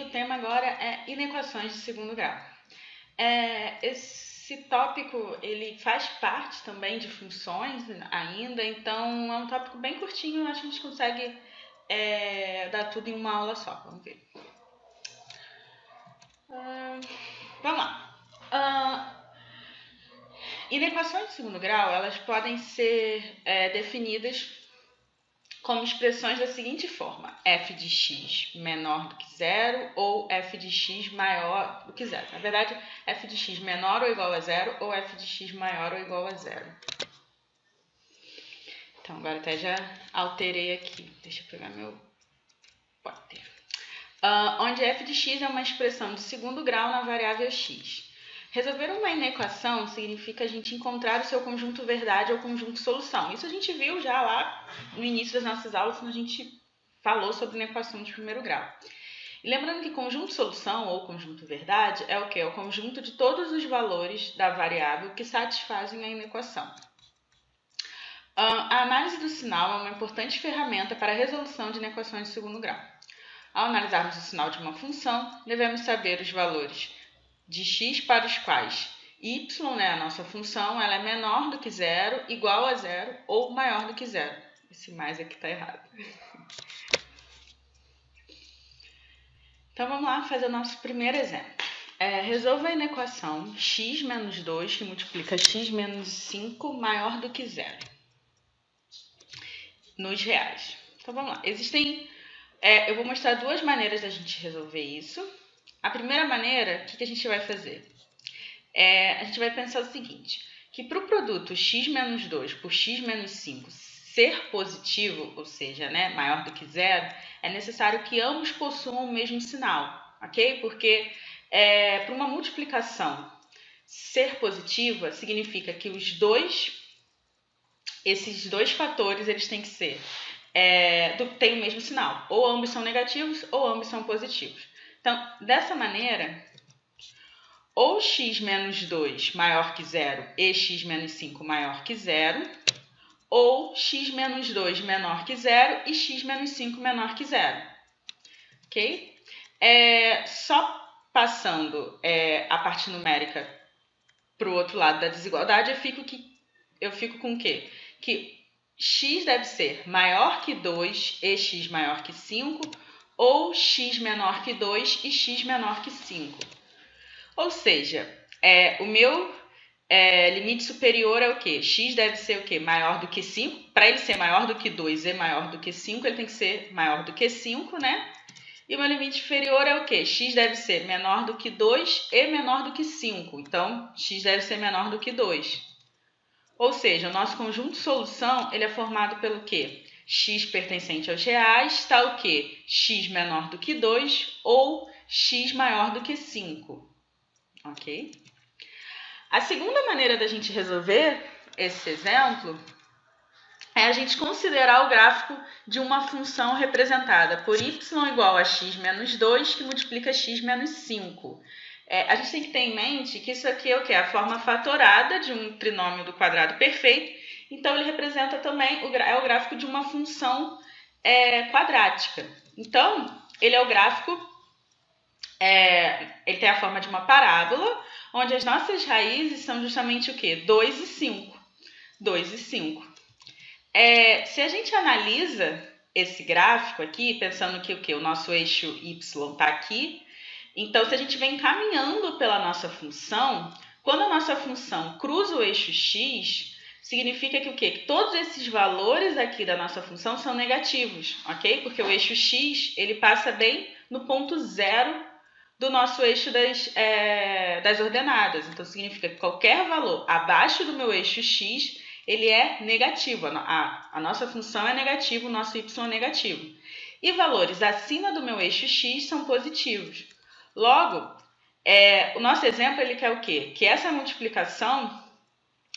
o tema agora é inequações de segundo grau. Esse tópico ele faz parte também de funções ainda, então é um tópico bem curtinho, acho que a gente consegue dar tudo em uma aula só. Vamos ver. Vamos lá. Inequações de segundo grau, elas podem ser definidas como expressões da seguinte forma: f de x menor do que zero ou f de x maior do que zero. Na verdade, f de x menor ou igual a zero ou f de x maior ou igual a zero. Então, agora até já alterei aqui. Deixa eu pegar meu pointer. Onde f de x é uma expressão de segundo grau na variável x. Resolver uma inequação significa a gente encontrar o seu conjunto verdade ou conjunto solução. Isso a gente viu já lá no início das nossas aulas, quando a gente falou sobre inequação de primeiro grau. E lembrando que conjunto solução ou conjunto verdade é o quê? É o conjunto de todos os valores da variável que satisfazem a inequação. A análise do sinal é uma importante ferramenta para a resolução de inequações de segundo grau. Ao analisarmos o sinal de uma função, devemos saber os valores de x para os quais y, a nossa função, ela é menor do que zero, igual a zero ou maior do que zero. Esse mais aqui está errado. Então, vamos lá fazer o nosso primeiro exemplo. Resolva a inequação x menos 2, que multiplica x menos 5, maior do que zero, nos reais. Então, vamos lá. Eu vou mostrar duas maneiras da gente resolver isso. A primeira maneira, o que a gente vai fazer? A gente vai pensar o seguinte, que para o produto x menos 2 por x menos 5 ser positivo, ou seja, maior do que zero, é necessário que ambos possuam o mesmo sinal, ok? Porque para uma multiplicação ser positiva, significa que esses dois fatores eles têm que ser têm o mesmo sinal, ou ambos são negativos ou ambos são positivos. Então, dessa maneira, ou x menos 2 maior que zero e x menos 5 maior que zero, ou x menos 2 menor que zero e x menos 5 menor que zero. Ok? Só passando a parte numérica para o outro lado da desigualdade, eu fico com o quê? Que x deve ser maior que 2 e x maior que 5, ou x menor que 2 e x menor que 5. Ou seja, o meu limite superior é o quê? X deve ser o quê? Maior do que 5. Para ele ser maior do que 2 e maior do que 5, ele tem que ser maior do que 5, né? E o meu limite inferior é o quê? X deve ser menor do que 2 e menor do que 5. Então, x deve ser menor do que 2. Ou seja, o nosso conjunto solução ele é formado pelo quê? X pertencente aos reais está o quê? X menor do que 2 ou x maior do que 5. Ok? A segunda maneira da gente resolver esse exemplo é a gente considerar o gráfico de uma função representada por y igual a x menos 2, que multiplica x menos 5. A gente tem que ter em mente que isso aqui é o quê? A forma fatorada de um trinômio do quadrado perfeito. Então, ele representa também o gráfico de uma função quadrática. Então, ele é o gráfico... ele tem a forma de uma parábola, onde as nossas raízes são justamente o quê? 2 e 5. 2 e 5. Se a gente analisa esse gráfico aqui, pensando que o quê? O nosso eixo y está aqui, então se a gente vem caminhando pela nossa função, quando a nossa função cruza o eixo x, significa que o quê? Que todos esses valores aqui da nossa função são negativos, ok? Porque o eixo x, ele passa bem no ponto zero do nosso eixo das ordenadas. Então, significa que qualquer valor abaixo do meu eixo x, ele é negativo. A nossa função é negativa, o nosso y é negativo. E valores acima do meu eixo x são positivos. Logo, o nosso exemplo ele quer o quê? Que essa multiplicação,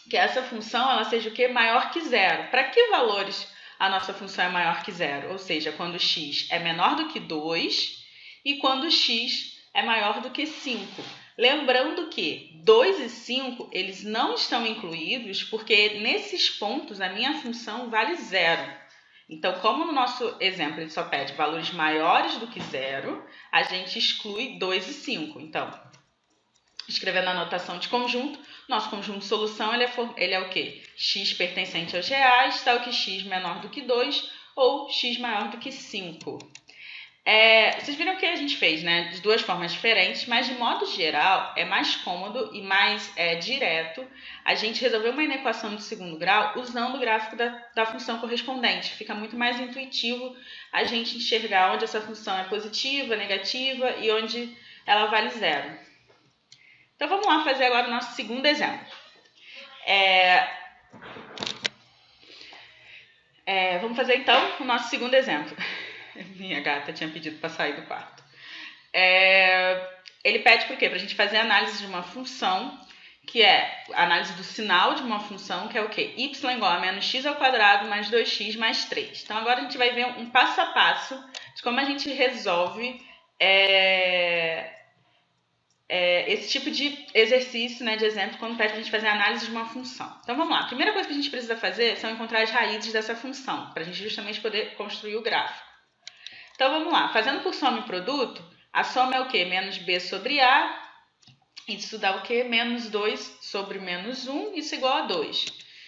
que essa função ela seja o quê? Maior que zero. Para que valores a nossa função é maior que zero? Ou seja, quando x é menor do que 2 e quando x é maior do que 5. Lembrando que 2 e 5 eles não estão incluídos porque nesses pontos a minha função vale zero. Então, como no nosso exemplo ele só pede valores maiores do que 0, a gente exclui 2 e 5. Então, escrevendo a notação de conjunto, nosso conjunto de solução ele é o quê? X pertencente aos reais, tal que x menor do que 2 ou x maior do que 5. Vocês viram que a gente fez, né, de duas formas diferentes, mas de modo geral é mais cômodo e mais direto a gente resolver uma inequação de segundo grau usando o gráfico da função correspondente. Fica muito mais intuitivo a gente enxergar onde essa função é positiva, negativa e onde ela vale 0. Então vamos lá fazer agora o nosso segundo exemplo. Vamos fazer então o nosso segundo exemplo. Minha gata tinha pedido para sair do quarto. Ele pede por quê? Para a gente fazer a análise de uma função, que é a análise do sinal de uma função, que é o quê? Y igual a menos x ao quadrado mais 2x mais 3. Então agora a gente vai ver um passo a passo de como a gente resolve esse tipo de exercício, né, de exemplo, quando pede para a gente fazer a análise de uma função. Então vamos lá. A primeira coisa que a gente precisa fazer são encontrar as raízes dessa função, para a gente justamente poder construir o gráfico. Então vamos lá. Fazendo por soma e produto, a soma é o quê? Menos b sobre a. Isso dá o quê? Menos 2 sobre menos 1, isso igual a 2.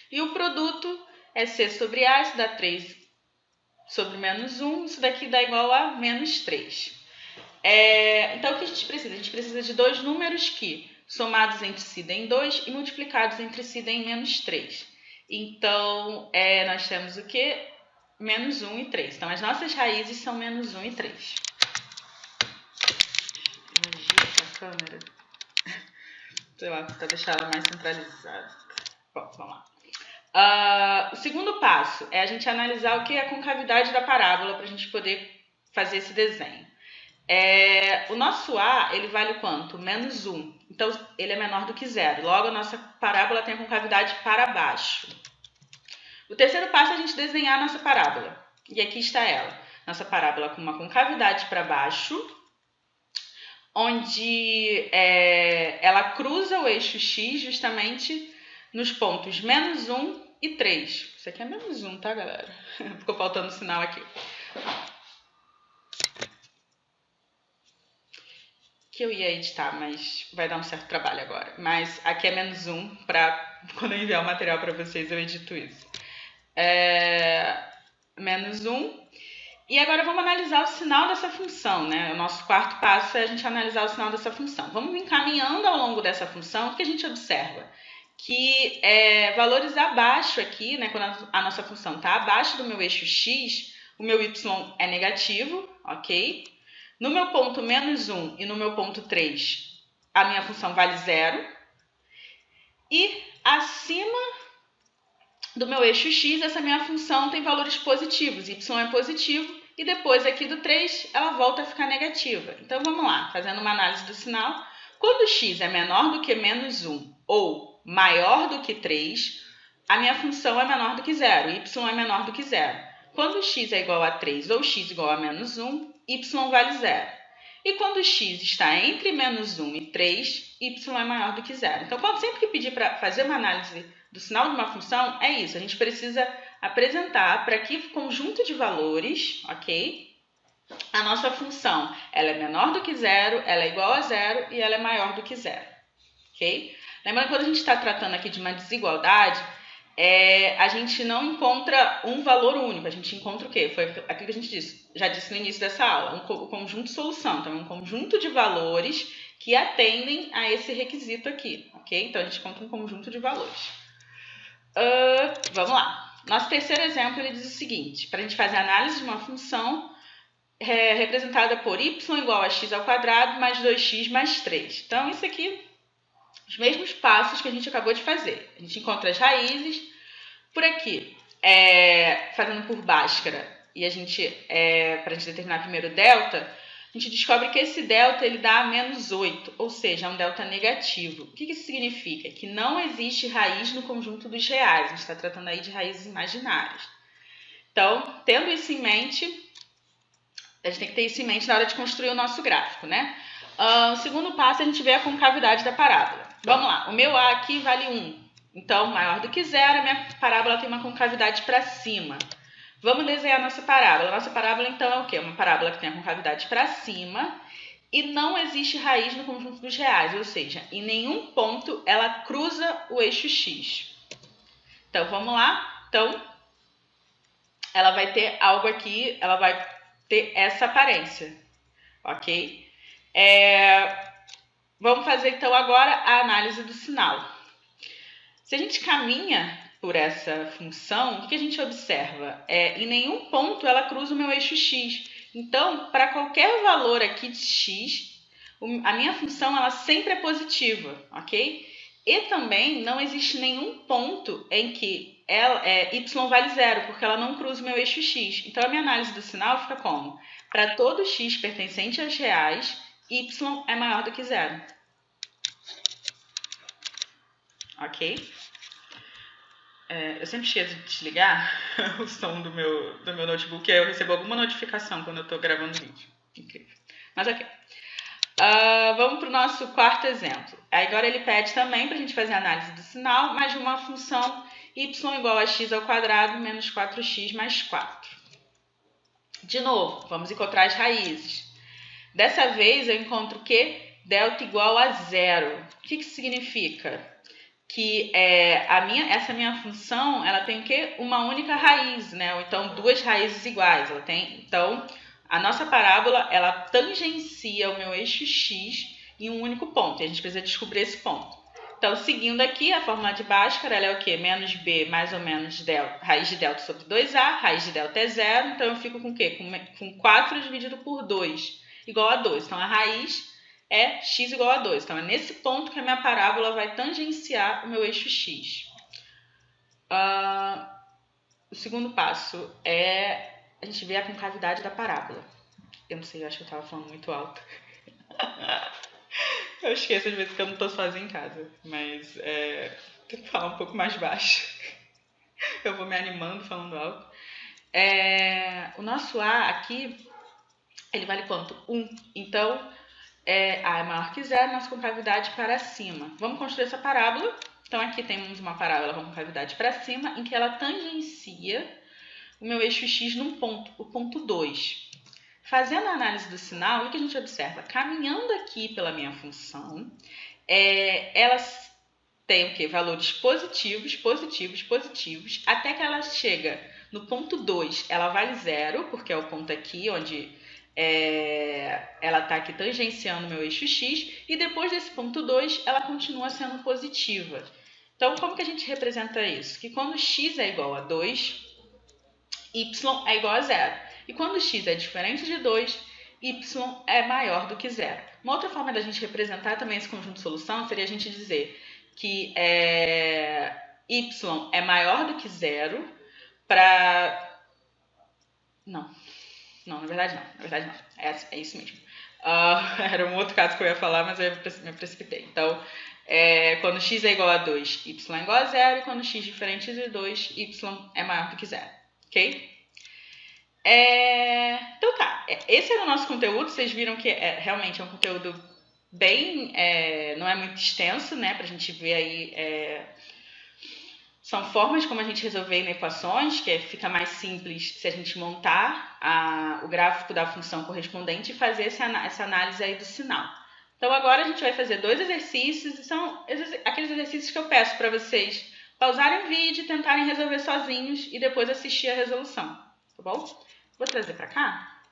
E o produto é c sobre a, isso dá 3 sobre menos 1, isso daqui dá igual a menos 3. Então, o que a gente precisa? A gente precisa de dois números que, somados entre si, deem 2 e multiplicados entre si, deem menos 3. Então, nós temos o quê? Menos 1 e 3. Então, as nossas raízes são menos 1 e 3. Imagina essa câmera. Sei lá, para deixar ela mais centralizada. Bom, vamos lá. O segundo passo é a gente analisar o que é a concavidade da parábola para a gente poder fazer esse desenho. O nosso A, ele vale quanto? Menos 1. Então, ele é menor do que 0. Logo, a nossa parábola tem a concavidade para baixo. O terceiro passo é a gente desenhar a nossa parábola. E aqui está ela. Nossa parábola com uma concavidade para baixo, onde ela cruza o eixo X justamente nos pontos menos 1 e 3. Isso aqui é menos 1, tá, galera? Ficou faltando o sinal aqui. Que eu ia editar, mas vai dar um certo trabalho agora. Mas aqui é menos 1, para quando eu enviar o material para vocês eu edito isso. Menos 1. E agora vamos analisar o sinal dessa função, né? O nosso quarto passo é a gente analisar o sinal dessa função. Vamos encaminhando ao longo dessa função, o que a gente observa? Que valores abaixo aqui, né? Quando a nossa função está abaixo do meu eixo x, o meu y é negativo, ok? No meu ponto menos 1 e no meu ponto 3, a minha função vale 0. E acima do meu eixo x, essa minha função tem valores positivos, y é positivo, e depois aqui do 3, ela volta a ficar negativa. Então, vamos lá, fazendo uma análise do sinal. Quando x é menor do que menos 1 ou maior do que 3, a minha função é menor do que 0, y é menor do que 0. Quando x é igual a 3 ou x igual a menos 1, y vale 0. E quando x está entre menos 1 e 3, y é maior do que 0. Então, sempre que pedir para fazer uma análise do sinal de uma função, é isso. A gente precisa apresentar para que conjunto de valores, ok? A nossa função, ela é menor do que 0, ela é igual a 0 e ela é maior do que 0, ok? Lembrando que quando a gente está tratando aqui de uma desigualdade, a gente não encontra um valor único, a gente encontra o quê? Foi aquilo que a gente já disse no início dessa aula, o conjunto de solução. Então, um conjunto de valores que atendem a esse requisito aqui, ok? Então, a gente encontra um conjunto de valores. Vamos lá. Nosso terceiro exemplo, ele diz o seguinte, para a gente fazer a análise de uma função representada por y igual a x ao quadrado mais 2x mais 3. Então, isso aqui, os mesmos passos que a gente acabou de fazer. A gente encontra as raízes. Por aqui, fazendo por Bhaskara, e para a gente determinar primeiro o delta, a gente descobre que esse delta ele dá menos 8, ou seja, é um delta negativo. O que isso significa? Que não existe raiz no conjunto dos reais. A gente está tratando aí de raízes imaginárias. Então, tendo isso em mente, a gente tem que ter isso em mente na hora de construir o nosso gráfico, né? O segundo passo, a gente vê a concavidade da parábola. Vamos lá, o meu A aqui vale 1. Então, maior do que 0, a minha parábola tem uma concavidade para cima. Vamos desenhar nossa parábola. Nossa parábola, então, é o quê? Uma parábola que tem a concavidade para cima e não existe raiz no conjunto dos reais, ou seja, em nenhum ponto ela cruza o eixo x. Então, vamos lá. Então, ela vai ter algo aqui, ela vai ter essa aparência, ok? Vamos fazer, então, agora a análise do sinal. Se a gente caminha por essa função, o que a gente observa? Em nenhum ponto ela cruza o meu eixo x. Então, para qualquer valor aqui de x, a minha função ela sempre é positiva, ok? E também não existe nenhum ponto em que y vale zero, porque ela não cruza o meu eixo x. Então, a minha análise do sinal fica como? Para todo x pertencente aos reais, y é maior do que zero. Ok? Eu sempre esqueço de desligar o som do meu notebook, aí eu recebo alguma notificação quando eu estou gravando vídeo. Incrível. Mas ok. Vamos para o nosso quarto exemplo. Agora ele pede também para a gente fazer a análise do sinal, mas de uma função y igual a x ao quadrado menos 4x mais 4. De novo, vamos encontrar as raízes. Dessa vez eu encontro o quê? Delta igual a zero. O que isso significa? Que essa minha função ela tem o quê? Uma única raiz, né? Ou então duas raízes iguais. Então, a nossa parábola ela tangencia o meu eixo x em um único ponto. E a gente precisa descobrir esse ponto. Então, seguindo aqui, a fórmula de Bhaskara ela é o quê? Menos b mais ou menos raiz de delta sobre 2a. Raiz de delta é zero. Então, eu fico com o quê? Com 4 dividido por 2 igual a 2. Então, a raiz é x igual a 2. Então, é nesse ponto que a minha parábola vai tangenciar o meu eixo x. O segundo passo é a gente ver a concavidade da parábola. Eu não sei, eu acho que eu estava falando muito alto. Eu esqueço às vezes que eu não estou sozinha em casa, mas tenho que falar um pouco mais baixo. Eu vou me animando falando alto. O nosso A aqui, ele vale quanto? 1. Então, A é maior que zero, nossa concavidade para cima. Vamos construir essa parábola. Então, aqui temos uma parábola com concavidade para cima, em que ela tangencia o meu eixo x num ponto, o ponto 2. Fazendo a análise do sinal, o que a gente observa? Caminhando aqui pela minha função, elas têm o quê? Valores positivos, positivos, positivos, até que ela chega no ponto 2, ela vale zero, porque é o ponto aqui onde ela está aqui tangenciando o meu eixo x, e depois desse ponto 2, ela continua sendo positiva. Então, como que a gente representa isso? Que quando x é igual a 2, y é igual a zero. E quando x é diferente de 2, y é maior do que zero. Uma outra forma da gente representar também esse conjunto de solução seria a gente dizer que y é maior do que zero para... Não, na verdade não. É isso mesmo. Era um outro caso que eu ia falar, mas eu me precipitei. Então, quando x é igual a 2, y é igual a zero. E quando x é diferente de 2, y é maior do que zero. Ok? Então tá, esse era o nosso conteúdo. Vocês viram que realmente é um conteúdo bem, não é muito extenso, né, pra gente ver aí, são formas como a gente resolver em equações, que fica mais simples se a gente montar o gráfico da função correspondente e fazer essa análise aí do sinal. Então agora a gente vai fazer 2 exercícios, e são aqueles exercícios que eu peço para vocês pausarem o vídeo, tentarem resolver sozinhos e depois assistir a resolução, tá bom? Vou trazer para cá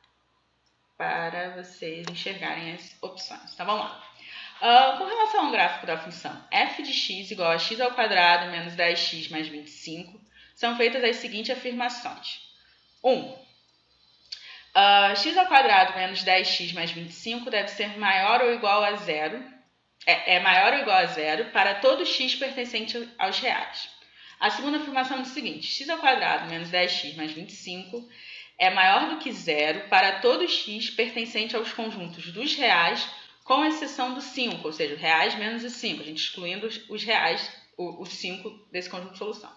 para vocês enxergarem as opções. Então, vamos lá. Com relação ao gráfico da função f de x igual a x ao quadrado menos 10x mais 25, são feitas as seguintes afirmações. 1. X ao quadrado menos 10x mais 25 deve ser maior ou igual a zero. É maior ou igual a zero para todo x pertencente aos reais. A segunda afirmação diz o seguinte: x ao quadrado menos 10x mais 25 é maior do que zero para todo x pertencente aos conjuntos dos reais, com exceção do 5, ou seja, reais menos o 5, a gente excluindo os reais, os 5 desse conjunto de solução.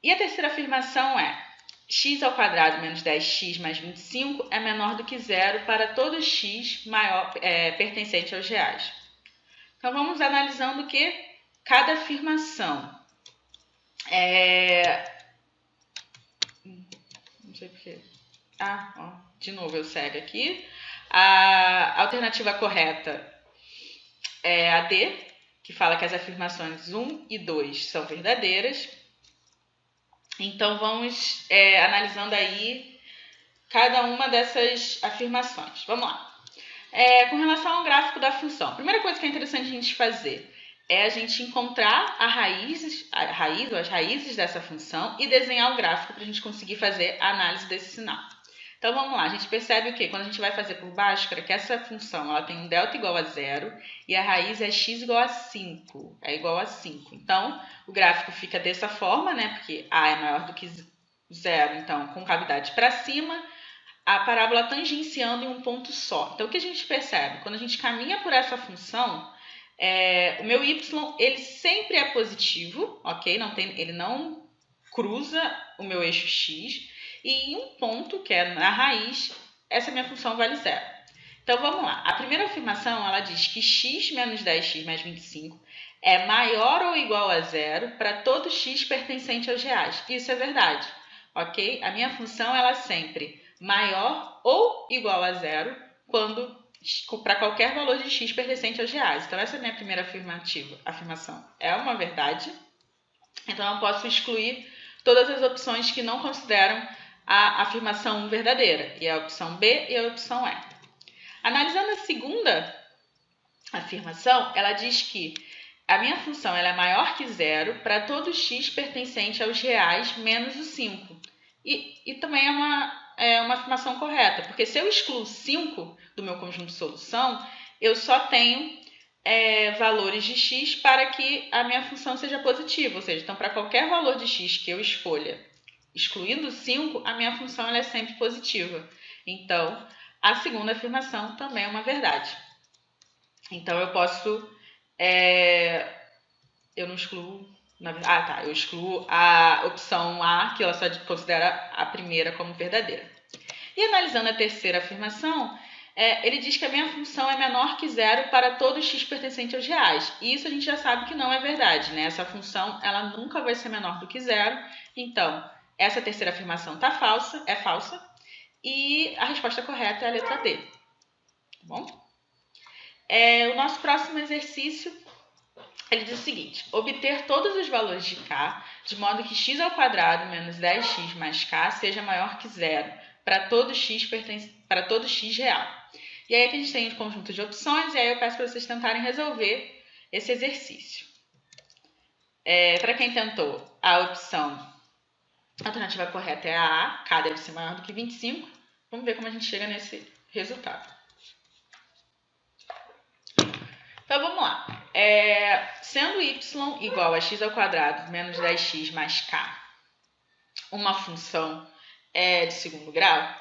E a terceira afirmação é: x ao quadrado menos 10x mais 25 é menor do que zero para todo x pertencente aos reais. Então, vamos analisando cada afirmação. sei porquê. De novo eu cego aqui. A alternativa correta é a D, que fala que as afirmações 1 e 2 são verdadeiras. Então, vamos analisando aí cada uma dessas afirmações. Vamos lá. Com relação ao gráfico da função, a primeira coisa que é interessante a gente fazer é a gente encontrar a raiz ou as raízes dessa função e desenhar o gráfico para a gente conseguir fazer a análise desse sinal. Então, vamos lá. A gente percebe o quê? Quando a gente vai fazer por Bhaskara, que essa função ela tem um delta igual a 0 e a raiz é x igual a 5. É igual a 5. Então, o gráfico fica dessa forma, né? Porque a é maior do que 0, então, com cavidade para cima, a parábola tangenciando em um ponto só. Então, o que a gente percebe? Quando a gente caminha por essa função, o meu y ele sempre é positivo, ok? Ele não cruza o meu eixo x. E em um ponto, que é na raiz, essa minha função vale 0. Então, vamos lá. A primeira afirmação, ela diz que x menos 10x mais 25 é maior ou igual a 0 para todo x pertencente aos reais. Isso é verdade, ok? A minha função, ela é sempre maior ou igual a 0 para qualquer valor de x pertencente aos reais. Então, essa é a minha primeira afirmação. É uma verdade. Então, eu posso excluir todas as opções que não consideram a afirmação verdadeira, e a opção B e a opção E. Analisando a segunda afirmação, ela diz que a minha função ela é maior que 0 para todo x pertencente aos reais menos o 5. E também é uma afirmação correta, porque se eu excluo 5 do meu conjunto de solução, eu só tenho valores de x para que a minha função seja positiva, ou seja, então para qualquer valor de x que eu escolha, excluindo 5, a minha função ela é sempre positiva. Então, a segunda afirmação também é uma verdade. Então, eu posso... eu não excluo... eu excluo a opção A, que ela só considera a primeira como verdadeira. E analisando a terceira afirmação, ele diz que a minha função é menor que 0 para todo x pertencente aos reais. E isso a gente já sabe que não é verdade, né? Essa função ela nunca vai ser menor do que 0. Então, essa terceira afirmação é falsa. E a resposta correta é a letra D. Tá bom? O nosso próximo exercício, ele diz o seguinte: obter todos os valores de k, de modo que x ao quadrado menos 10x mais k seja maior que 0, para todo x real. E aí aqui a gente tem um conjunto de opções, e aí eu peço para vocês tentarem resolver esse exercício. Para quem tentou, a alternativa correta é a A, k deve ser maior do que 25. Vamos ver como a gente chega nesse resultado. Então, vamos lá. Sendo y igual a x ao quadrado menos 10x mais k uma função de segundo grau,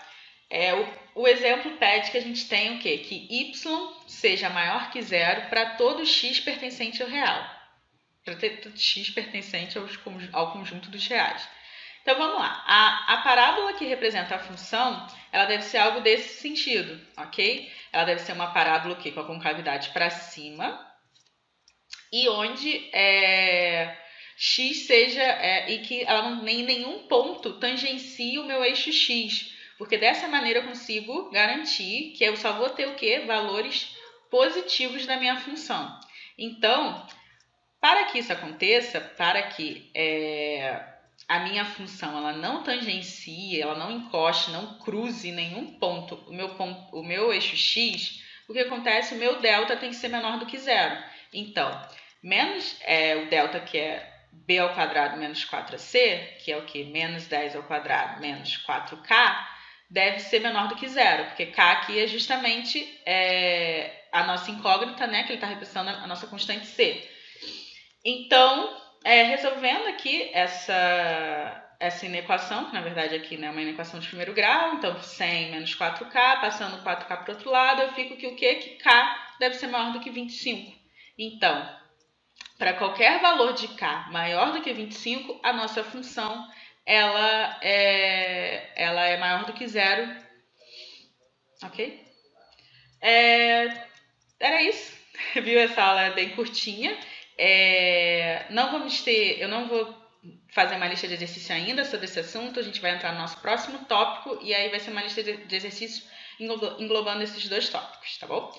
o exemplo pede que a gente tenha o quê? Que y seja maior que 0 para todo x pertencente ao real. Para todo x pertencente ao conjunto dos reais. Então, vamos lá. A parábola que representa a função, ela deve ser algo desse sentido, ok? Ela deve ser uma parábola com a concavidade para cima e onde x seja... e que ela em nenhum ponto tangencie o meu eixo x, porque dessa maneira eu consigo garantir que eu só vou ter o quê? Valores positivos da minha função. Então, para que isso aconteça, para que a minha função ela não tangencie, ela não encoste, não cruze nenhum ponto, o meu eixo x, o que acontece? O meu delta tem que ser menor do que 0. Então, menos o delta, que é b ao quadrado menos 4ac, que é o que? Menos 10 ao quadrado menos 4k, deve ser menor do que 0, porque k aqui é justamente a nossa incógnita, né, que ele está representando a nossa constante c. Então, resolvendo aqui essa inequação, que na verdade aqui é uma inequação de primeiro grau, então 100 menos 4k, passando 4k para o outro lado, eu fico que o quê? Que k deve ser maior do que 25. Então, para qualquer valor de k maior do que 25, a nossa função ela é maior do que 0. Ok? Era isso. Viu? Essa aula é bem curtinha. Eu não vou fazer uma lista de exercício ainda sobre esse assunto, a gente vai entrar no nosso próximo tópico e aí vai ser uma lista de exercícios englobando esses dois tópicos, tá bom?